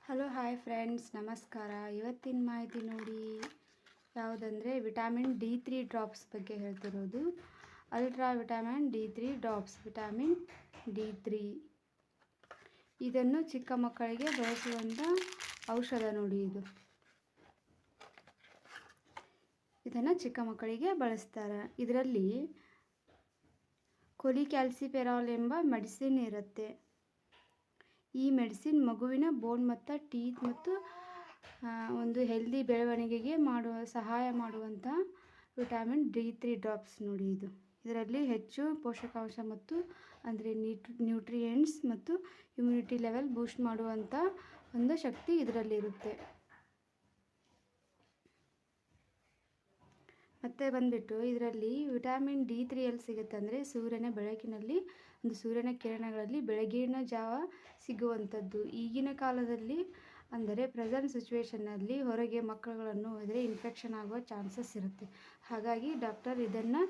Hello hi friends, ನಮಸ್ಕಾರ. ಇವತ್ತಿನ ಮಾಹಿತಿ ನೋಡಿ ಯಾವುದಂದರೆ ವಿಟಾಮಿನ್ D3 ಡ್ರಾಪ್ಸ್ ಬಗ್ಗೆ ಹೇಳ್ತಿರೋದು. Ultra vitamin D3 drops, vitamin D3 ಇದನ್ನು ಚಿಕ್ಕ ಮಕ್ಕಳಿಗೆ ಬಳಸುವಂಥ ಔಷಧ ನೋಡಿ. ಇದನ್ನು ಚಿಕ್ಕ ಮಕ್ಕಳಿಗೆ ಬಳಸ್ತಾರೆ. ಇದರಲ್ಲಿ ಕೊಲಿಕ್ಯಾಲ್ಸಿಫೆರಾಲ್ ಎಂಬ ಮೆಡಿಸಿನ್ ಇರುತ್ತೆ. ಈ ಮೆಡಿಸಿನ್ ಮಗುವಿನ ಬೋನ್ ಮತ್ತು ಟೀತ್ ಮತ್ತು ಒಂದು ಹೆಲ್ದಿ ಬೆಳವಣಿಗೆಗೆ ಸಹಾಯ ಮಾಡುವಂಥ ವಿಟಾಮಿನ್ D3 ಡ್ರಾಪ್ಸ್ ನೋಡಿ. ಇದರಲ್ಲಿ ಹೆಚ್ಚು ಪೋಷಕಾಂಶ ಮತ್ತು ಅಂದರೆ ನ್ಯೂಟ್ರಿಯೆಂಟ್ಸ್ ಮತ್ತು ಇಮ್ಯುನಿಟಿ ಲೆವೆಲ್ ಬೂಸ್ಟ್ ಮಾಡುವಂಥ ಒಂದು ಶಕ್ತಿ ಇದರಲ್ಲಿರುತ್ತೆ. ಮತ್ತು ಬಂದುಬಿಟ್ಟು ಇದರಲ್ಲಿ ವಿಟಾಮಿನ್ D3 ಎಲ್ಲಿ ಸಿಗುತ್ತೆ ಅಂದರೆ ಸೂರ್ಯನ ಬೆಳಕಿನಲ್ಲಿ, ಸೂರ್ಯನ ಕಿರಣಗಳಲ್ಲಿ ಬೆಳಗಿನ ಜಾವ ಸಿಗುವಂಥದ್ದು. ಈಗಿನ ಕಾಲದಲ್ಲಿ ಅಂದರೆ ಪ್ರೆಸೆಂಟ್ ಸಿಚುವೇಷನ್ನಲ್ಲಿ ಹೊರಗೆ ಮಕ್ಕಳುಗಳನ್ನು ಹೋದರೆ ಇನ್ಫೆಕ್ಷನ್ ಆಗುವ ಚಾನ್ಸಸ್ ಇರುತ್ತೆ. ಹಾಗಾಗಿ ಡಾಕ್ಟರ್ ಇದನ್ನು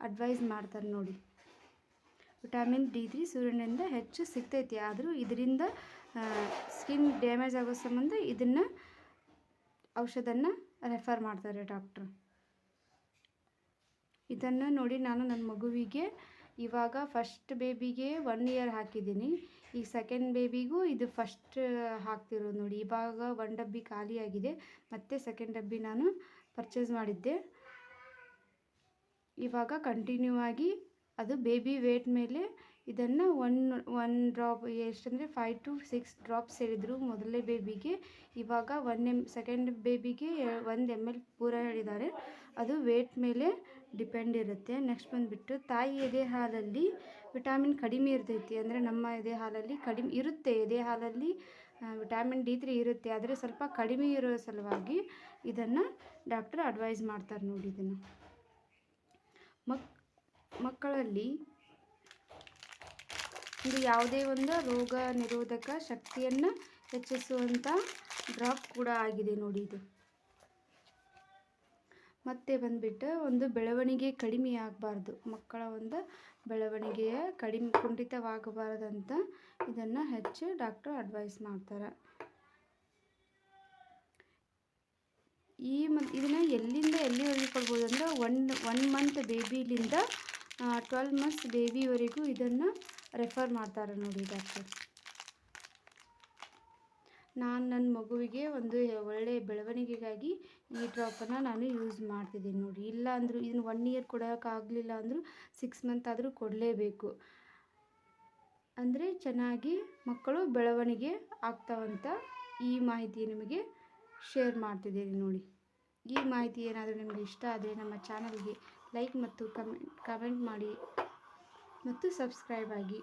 ಅಡ್ವೈಸ್ ಮಾಡ್ತಾರೆ ನೋಡಿ. ವಿಟಾಮಿನ್ D3 ಸೂರ್ಯನಿಂದ ಹೆಚ್ಚು ಸಿಗ್ತೈತಿ, ಆದರೂ ಇದರಿಂದ ಸ್ಕಿನ್ ಡ್ಯಾಮೇಜ್ ಆಗೋ ಸಂಬಂಧ ಇದನ್ನು ಔಷಧನ ರೆಫರ್ ಮಾಡ್ತಾರೆ ಡಾಕ್ಟ್ರು. ಇದನ್ನು ನೋಡಿ ನಾನು ನನ್ನ ಮಗುವಿಗೆ ಇವಾಗ ಫಸ್ಟ್ ಬೇಬಿಗೆ 1 ಇಯರ್ ಹಾಕಿದ್ದೀನಿ. ಈ ಸೆಕೆಂಡ್ ಬೇಬಿಗೂ ಇದು ಫಸ್ಟ್ ಹಾಕ್ತಿರೋದು ನೋಡಿ. ಇವಾಗ 1 ಡಬ್ಬಿ ಖಾಲಿಯಾಗಿದೆ, ಮತ್ತು ಸೆಕೆಂಡ್ ಡಬ್ಬಿ ನಾನು ಪರ್ಚೇಸ್ ಮಾಡಿದ್ದೆ. ಇವಾಗ ಕಂಟಿನ್ಯೂ ಆಗಿ ಅದು ಬೇಬಿ ವೇಟ್ ಮೇಲೆ ಇದನ್ನು ಒನ್ ಡ್ರಾಪ್ ಎಷ್ಟಂದರೆ 5 to 6 ಡ್ರಾಪ್ಸ್ ಹೇಳಿದರು ಮೊದಲನೇ ಬೇಬಿಗೆ. ಇವಾಗ ಸೆಕೆಂಡ್ ಬೇಬಿಗೆ 1 ml ಪೂರ ಹೇಳಿದ್ದಾರೆ. ಅದು ವೇಟ್ ಮೇಲೆ ಡಿಪೆಂಡ್ ಇರುತ್ತೆ. ನೆಕ್ಸ್ಟ್ ಬಂದುಬಿಟ್ಟು ತಾಯಿ ಎದೆ ಹಾಲಲ್ಲಿ ವಿಟಾಮಿನ್ ಕಡಿಮೆ ಇರ್ತೈತಿ. ಅಂದರೆ ನಮ್ಮ ಎದೆ ಹಾಲಲ್ಲಿ ಕಡಿಮೆ ಇರುತ್ತೆ, ಎದೆ ಹಾಲಲ್ಲಿ ವಿಟಾಮಿನ್ D3 ಇರುತ್ತೆ, ಆದರೆ ಸ್ವಲ್ಪ ಕಡಿಮೆ ಇರೋ ಸಲುವಾಗಿ ಇದನ್ನು ಡಾಕ್ಟರ್ ಅಡ್ವೈಸ್ ಮಾಡ್ತಾರೆ ನೋಡಿ. ಇದನ್ನು ಮಕ್ಕಳಲ್ಲಿ ಇದು ಯಾವುದೇ ಒಂದು ರೋಗ ನಿರೋಧಕ ಶಕ್ತಿಯನ್ನು ಹೆಚ್ಚಿಸುವಂಥ ಡ್ರಾಪ್ ಕೂಡ ಆಗಿದೆ ನೋಡಿ ಇದು. ಮತ್ತು ಬಂದುಬಿಟ್ಟು ಒಂದು ಬೆಳವಣಿಗೆ ಕಡಿಮೆ ಆಗಬಾರ್ದು, ಮಕ್ಕಳ ಒಂದು ಬೆಳವಣಿಗೆಯ ಕುಂಠಿತವಾಗಬಾರ್ದಂತ ಇದನ್ನು ಹೆಚ್ಚು ಡಾಕ್ಟರ್ ಅಡ್ವೈಸ್ ಮಾಡ್ತಾರೆ. ಇದನ್ನು ಎಲ್ಲಿಂದ ಎಲ್ಲಿವರೆಗೂ ಕೊಡ್ಬೋದು ಅಂದರೆ 1 month ಬೇಬಿಲಿಂದ 12 months ಬೇಬಿವರೆಗೂ ಇದನ್ನು ರೆಫರ್ ಮಾಡ್ತಾರೆ ನೋಡಿ ಡಾಕ್ಟರ್. ನಾನು ನನ್ನ ಮಗುವಿಗೆ ಒಂದು ಒಳ್ಳೆಯ ಬೆಳವಣಿಗೆಗಾಗಿ ಈ ಡ್ರಾಪನ್ನು ನಾನು ಯೂಸ್ ಮಾಡ್ತಿದ್ದೀನಿ ನೋಡಿ. ಇಲ್ಲ ಅಂದರೂ ಇದನ್ನು 1 year ಕೊಡೋಕ್ಕಾಗಲಿಲ್ಲ ಅಂದರೂ 6 month ಆದರೂ ಕೊಡಲೇಬೇಕು. ಅಂದರೆ ಚೆನ್ನಾಗಿ ಮಕ್ಕಳು ಬೆಳವಣಿಗೆ ಆಗ್ತಾವಂತ ಈ ಮಾಹಿತಿ ನಿಮಗೆ ಶೇರ್ ಮಾಡ್ತಿದ್ದೀನಿ ನೋಡಿ. ಈ ಮಾಹಿತಿ ಏನಾದರೂ ನಿಮಗೆ ಇಷ್ಟ ಆದರೆ ನಮ್ಮ ಚಾನಲ್ಗೆ ಲೈಕ್ ಮತ್ತು ಕಮೆಂಟ್ ಮಾಡಿ ಮತ್ತು ಸಬ್ಸ್ಕ್ರೈಬ್ ಆಗಿ.